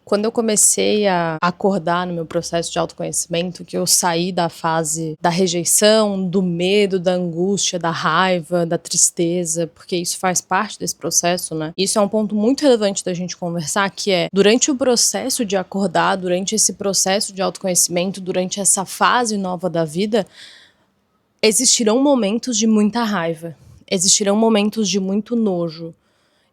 Quando eu comecei a acordar no meu processo de autoconhecimento, que eu saí da fase da rejeição, do medo, da angústia, da raiva, da tristeza, porque isso faz parte desse processo, né? Isso é um ponto muito relevante da gente conversar, que é, durante o processo de acordar, durante esse processo de autoconhecimento, durante essa fase nova da vida, existirão momentos de muita raiva, existirão momentos de muito nojo,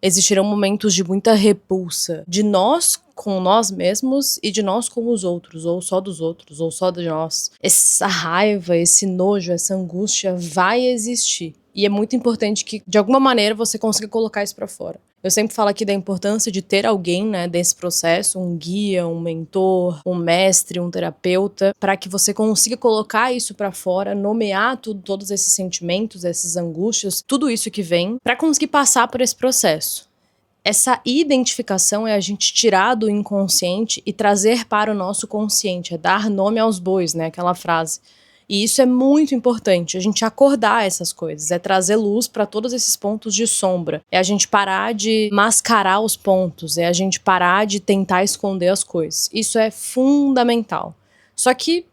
existirão momentos de muita repulsa, de nós com nós mesmos e de nós com os outros, ou só dos outros, ou só de nós. Essa raiva, esse nojo, essa angústia vai existir. E é muito importante que, de alguma maneira, você consiga colocar isso pra fora. Eu sempre falo aqui da importância de ter alguém, né, desse processo, um guia, um mentor, um mestre, um terapeuta, para que você consiga colocar isso pra fora, nomear todos esses sentimentos, essas angústias, tudo isso que vem, para conseguir passar por esse processo. Essa identificação é a gente tirar do inconsciente e trazer para o nosso consciente, é dar nome aos bois, né, aquela frase. E isso é muito importante, a gente acordar essas coisas, é trazer luz para todos esses pontos de sombra, é a gente parar de mascarar os pontos, é a gente parar de tentar esconder as coisas. Isso é fundamental. Só que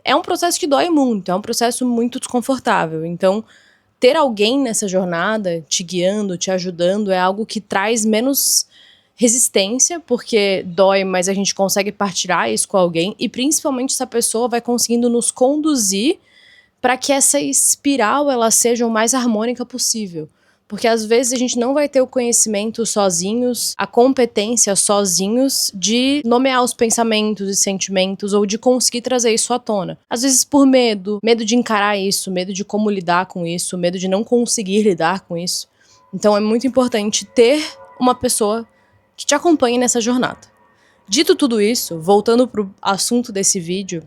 é um processo que dói muito, é um processo muito desconfortável, então ter alguém nessa jornada te guiando, te ajudando, é algo que traz menos resistência, porque dói, mas a gente consegue partilhar isso com alguém, e principalmente essa pessoa vai conseguindo nos conduzir para que essa espiral ela seja o mais harmônica possível. Porque às vezes a gente não vai ter o conhecimento sozinhos, a competência sozinhos de nomear os pensamentos e sentimentos ou de conseguir trazer isso à tona. Às vezes por medo de encarar isso, medo de como lidar com isso, medo de não conseguir lidar com isso. Então é muito importante ter uma pessoa que te acompanhe nessa jornada. Dito tudo isso, voltando pro assunto desse vídeo,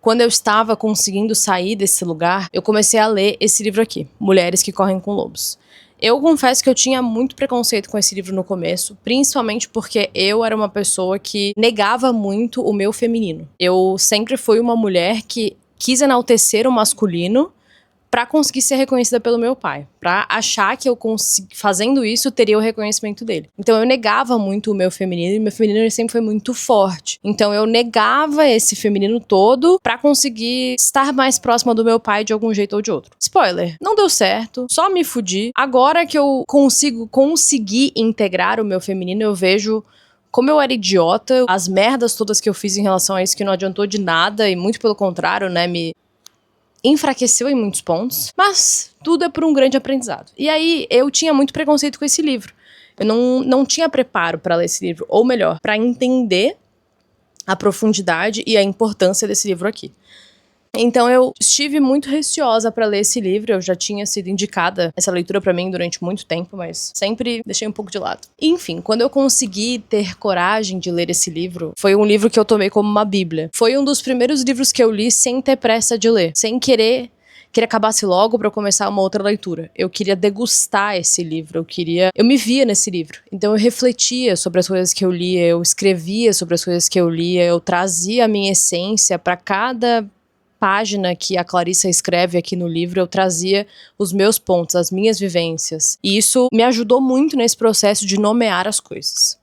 quando eu estava conseguindo sair desse lugar, eu comecei a ler esse livro aqui, Mulheres que Correm com Lobos. Eu confesso que eu tinha muito preconceito com esse livro no começo, principalmente porque eu era uma pessoa que negava muito o meu feminino. Eu sempre fui uma mulher que quis enaltecer o masculino pra conseguir ser reconhecida pelo meu pai, pra achar que eu fazendo isso teria o reconhecimento dele. Então eu negava muito o meu feminino, e meu feminino ele sempre foi muito forte. Então eu negava esse feminino todo pra conseguir estar mais próxima do meu pai de algum jeito ou de outro. Spoiler, não deu certo, só me fudi. Agora que eu consegui integrar o meu feminino, eu vejo como eu era idiota, as merdas todas que eu fiz em relação a isso que não adiantou de nada, e muito pelo contrário, né, me enfraqueceu em muitos pontos, mas tudo é por um grande aprendizado. E aí, eu tinha muito preconceito com esse livro. Eu não tinha preparo para ler esse livro, ou melhor, para entender a profundidade e a importância desse livro aqui. Então eu estive muito receosa para ler esse livro, eu já tinha sido indicada essa leitura para mim durante muito tempo, mas sempre deixei um pouco de lado. Enfim, quando eu consegui ter coragem de ler esse livro, foi um livro que eu tomei como uma bíblia. Foi um dos primeiros livros que eu li sem ter pressa de ler, sem querer que ele acabasse logo para começar uma outra leitura. Eu queria degustar esse livro, eu me via nesse livro. Então eu refletia sobre as coisas que eu lia, eu escrevia sobre as coisas que eu lia, eu trazia a minha essência para cada página que a Clarissa escreve aqui no livro, eu trazia os meus pontos, as minhas vivências. E isso me ajudou muito nesse processo de nomear as coisas.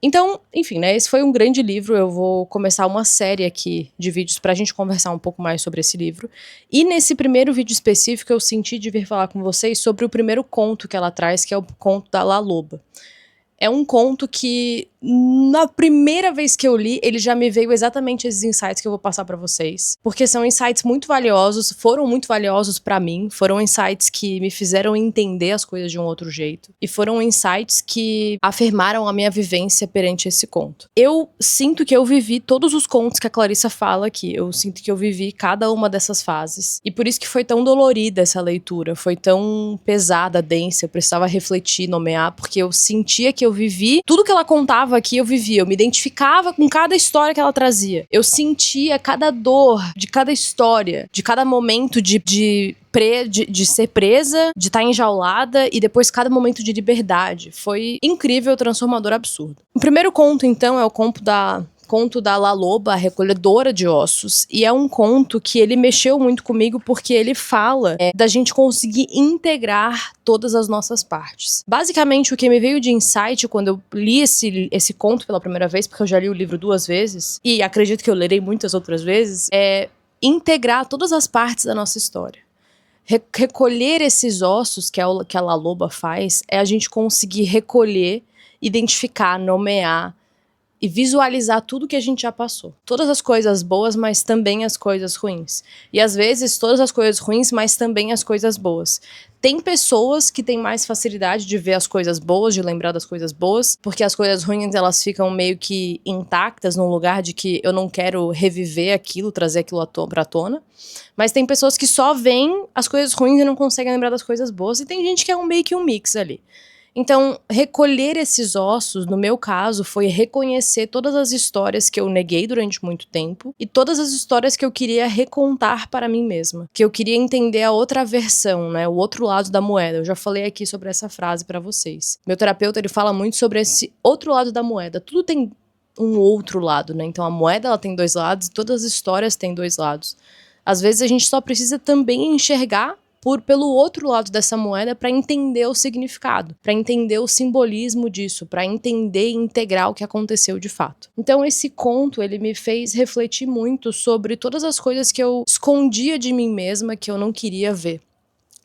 Então, enfim, né, esse foi um grande livro, eu vou começar uma série aqui de vídeos pra gente conversar um pouco mais sobre esse livro. E nesse primeiro vídeo específico eu senti de vir falar com vocês sobre o primeiro conto que ela traz, que é o conto da La Loba. É um conto que, na primeira vez que eu li, ele já me veio exatamente esses insights que eu vou passar pra vocês. Porque são insights muito valiosos, foram muito valiosos pra mim, foram insights que me fizeram entender as coisas de um outro jeito. E foram insights que afirmaram a minha vivência perante esse conto. Eu sinto que eu vivi todos os contos que a Clarissa fala aqui, eu sinto que eu vivi cada uma dessas fases. E por isso que foi tão dolorida essa leitura, foi tão pesada, densa, eu precisava refletir, nomear, porque eu sentia que eu vivi tudo que ela contava aqui, eu vivia, eu me identificava com cada história que ela trazia. Eu sentia cada dor de cada história, de cada momento de ser presa, de estar enjaulada e depois cada momento de liberdade. Foi incrível, transformador, absurdo. O primeiro conto, então, é o conto da conto da La Loba, a recolhedora de ossos, e é um conto que ele mexeu muito comigo porque ele fala da gente conseguir integrar todas as nossas partes. Basicamente, o que me veio de insight quando eu li esse conto pela primeira vez, porque eu já li o livro 2 vezes, e acredito que eu lerei muitas outras vezes, é integrar todas as partes da nossa história. Recolher esses ossos que a La Loba faz é a gente conseguir recolher, identificar, nomear e visualizar tudo que a gente já passou. Todas as coisas boas, mas também as coisas ruins. E às vezes todas as coisas ruins, mas também as coisas boas. Tem pessoas que têm mais facilidade de ver as coisas boas, de lembrar das coisas boas, porque as coisas ruins elas ficam meio que intactas num lugar de que eu não quero reviver aquilo, trazer aquilo pra tona. Mas tem pessoas que só veem as coisas ruins e não conseguem lembrar das coisas boas, e tem gente que é meio que um mix ali. Então, recolher esses ossos, no meu caso, foi reconhecer todas as histórias que eu neguei durante muito tempo e todas as histórias que eu queria recontar para mim mesma. Que eu queria entender a outra versão, né? O outro lado da moeda. Eu já falei aqui sobre essa frase para vocês. Meu terapeuta, ele fala muito sobre esse outro lado da moeda. Tudo tem um outro lado, né? Então, a moeda, ela tem 2 lados e todas as histórias têm 2 lados. Às vezes, a gente só precisa também enxergar pelo outro lado dessa moeda para entender o significado, para entender o simbolismo disso, para entender e integrar o que aconteceu de fato. Então esse conto, ele me fez refletir muito sobre todas as coisas que eu escondia de mim mesma, que eu não queria ver.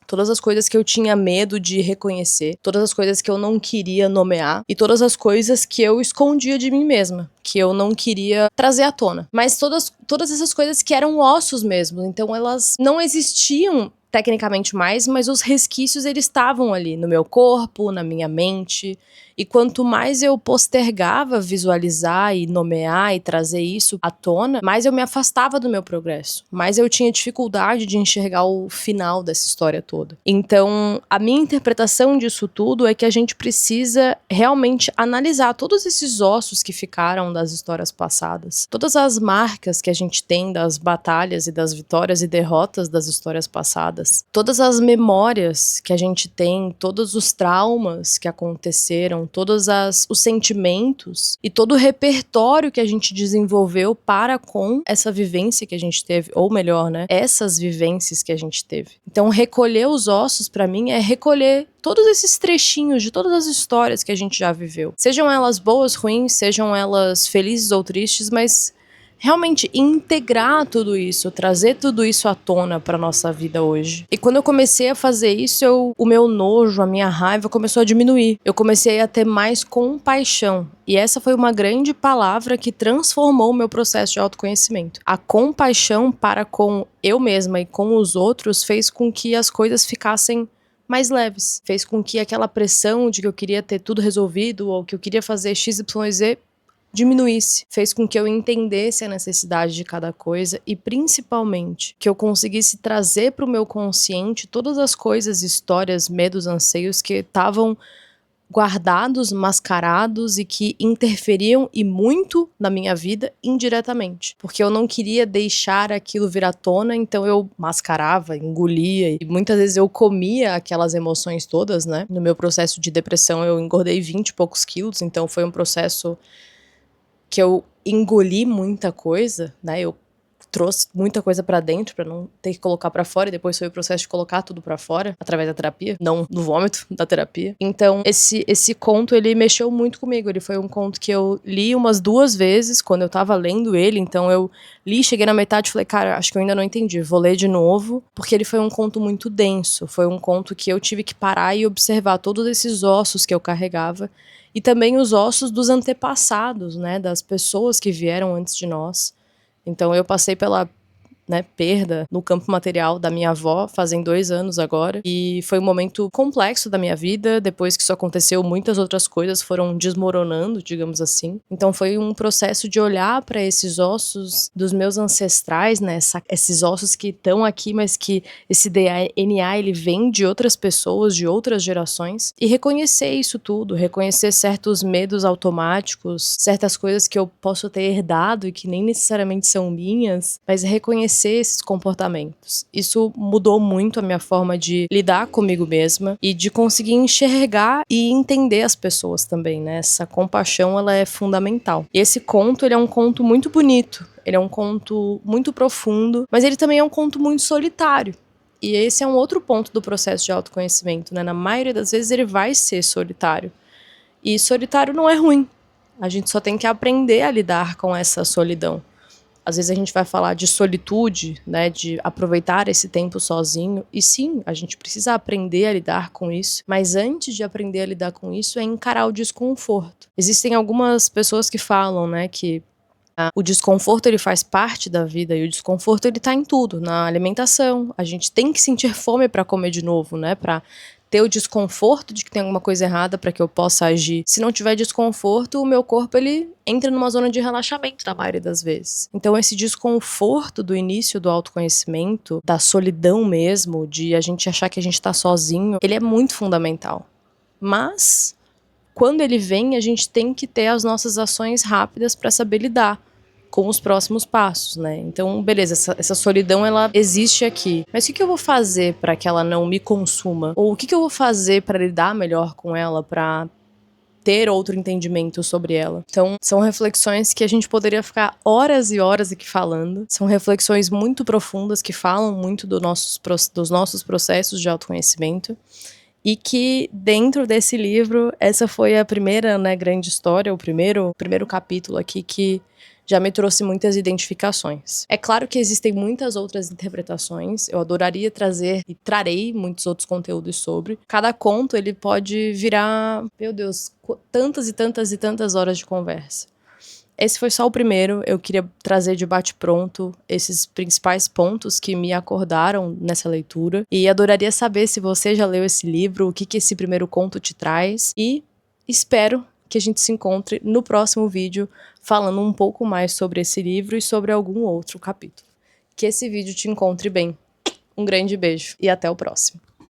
Todas as coisas que eu tinha medo de reconhecer, todas as coisas que eu não queria nomear e todas as coisas que eu escondia de mim mesma, que eu não queria trazer à tona. Mas todas essas coisas que eram ossos mesmo, então elas não existiam tecnicamente mais, mas os resquícios eles estavam ali no meu corpo, na minha mente. E quanto mais eu postergava visualizar e nomear e trazer isso à tona, mais eu me afastava do meu progresso, mais eu tinha dificuldade de enxergar o final dessa história toda. Então, a minha interpretação disso tudo é que a gente precisa realmente analisar todos esses ossos que ficaram das histórias passadas, todas as marcas que a gente tem das batalhas e das vitórias e derrotas das histórias passadas, todas as memórias que a gente tem, todos os traumas que aconteceram, todos os sentimentos e todo o repertório que a gente desenvolveu para com essa vivência que a gente teve, ou melhor, né, essas vivências que a gente teve. Então, recolher os ossos, para mim, é recolher todos esses trechinhos de todas as histórias que a gente já viveu. Sejam elas boas, ruins, sejam elas felizes ou tristes, mas realmente integrar tudo isso, trazer tudo isso à tona para nossa vida hoje. E quando eu comecei a fazer isso, o meu nojo, a minha raiva começou a diminuir. Eu comecei a ter mais compaixão. E essa foi uma grande palavra que transformou o meu processo de autoconhecimento. A compaixão para com eu mesma e com os outros fez com que as coisas ficassem mais leves. Fez com que aquela pressão de que eu queria ter tudo resolvido ou que eu queria fazer XYZ diminuísse, fez com que eu entendesse a necessidade de cada coisa e principalmente que eu conseguisse trazer para o meu consciente todas as coisas, histórias, medos, anseios que estavam guardados, mascarados e que interferiam e muito na minha vida indiretamente, porque eu não queria deixar aquilo vir à tona, então eu mascarava, engolia e muitas vezes eu comia aquelas emoções todas, né? No meu processo de depressão eu engordei 20 e poucos quilos, então foi um processo que eu engoli muita coisa, né? Eu trouxe muita coisa pra dentro pra não ter que colocar pra fora, e depois foi o processo de colocar tudo pra fora através da terapia, não no vômito da terapia. Então, esse conto, ele mexeu muito comigo. Ele foi um conto que eu li umas 2 vezes quando eu tava lendo ele, então eu li, cheguei na metade e falei, cara, acho que eu ainda não entendi, vou ler de novo, porque ele foi um conto muito denso, foi um conto que eu tive que parar e observar todos esses ossos que eu carregava e também os ossos dos antepassados, né, das pessoas que vieram antes de nós. Então eu passei pela perda no campo material da minha avó, fazem 2 anos agora, e foi um momento complexo da minha vida. Depois que isso aconteceu, muitas outras coisas foram desmoronando, digamos assim. Então foi um processo de olhar para esses ossos dos meus ancestrais, né, esses ossos que estão aqui, mas que esse DNA ele vem de outras pessoas, de outras gerações, e reconhecer isso tudo, reconhecer certos medos automáticos, certas coisas que eu posso ter herdado e que nem necessariamente são minhas, mas reconhecer reconhecer esses comportamentos. Isso mudou muito a minha forma de lidar comigo mesma e de conseguir enxergar e entender as pessoas também, né? Essa compaixão, ela é fundamental. E esse conto, ele é um conto muito bonito, ele é um conto muito profundo, mas ele também é um conto muito solitário. E esse é um outro ponto do processo de autoconhecimento, né? Na maioria das vezes ele vai ser solitário. E solitário não é ruim. A gente só tem que aprender a lidar com essa solidão. Às vezes a gente vai falar de solitude, né, de aproveitar esse tempo sozinho. E sim, a gente precisa aprender a lidar com isso. Mas antes de aprender a lidar com isso, é encarar o desconforto. Existem algumas pessoas que falam, né, que o desconforto, ele faz parte da vida, e o desconforto, ele tá em tudo, na alimentação. A gente tem que sentir fome para comer de novo, né, para ter o desconforto de que tem alguma coisa errada para que eu possa agir. Se não tiver desconforto, o meu corpo, ele entra numa zona de relaxamento na maioria das vezes. Então esse desconforto do início do autoconhecimento, da solidão mesmo, de a gente achar que a gente tá sozinho, ele é muito fundamental. Mas quando ele vem, a gente tem que ter as nossas ações rápidas para saber lidar com os próximos passos, né? Então, beleza, essa solidão, ela existe aqui. Mas o que eu vou fazer para que ela não me consuma? Ou o que eu vou fazer para lidar melhor com ela, para ter outro entendimento sobre ela? Então, são reflexões que a gente poderia ficar horas e horas aqui falando. São reflexões muito profundas que falam muito dos nossos processos de autoconhecimento. E que dentro desse livro, essa foi a primeira, né, grande história, o primeiro capítulo aqui que já me trouxe muitas identificações. É claro que existem muitas outras interpretações, eu adoraria trazer e trarei muitos outros conteúdos sobre. Cada conto, ele pode virar, meu Deus, tantas e tantas e tantas horas de conversa. Esse foi só o primeiro, eu queria trazer de bate-pronto esses principais pontos que me acordaram nessa leitura. E adoraria saber se você já leu esse livro, o que esse primeiro conto te traz. E espero que a gente se encontre no próximo vídeo falando um pouco mais sobre esse livro e sobre algum outro capítulo. Que esse vídeo te encontre bem. Um grande beijo e até o próximo.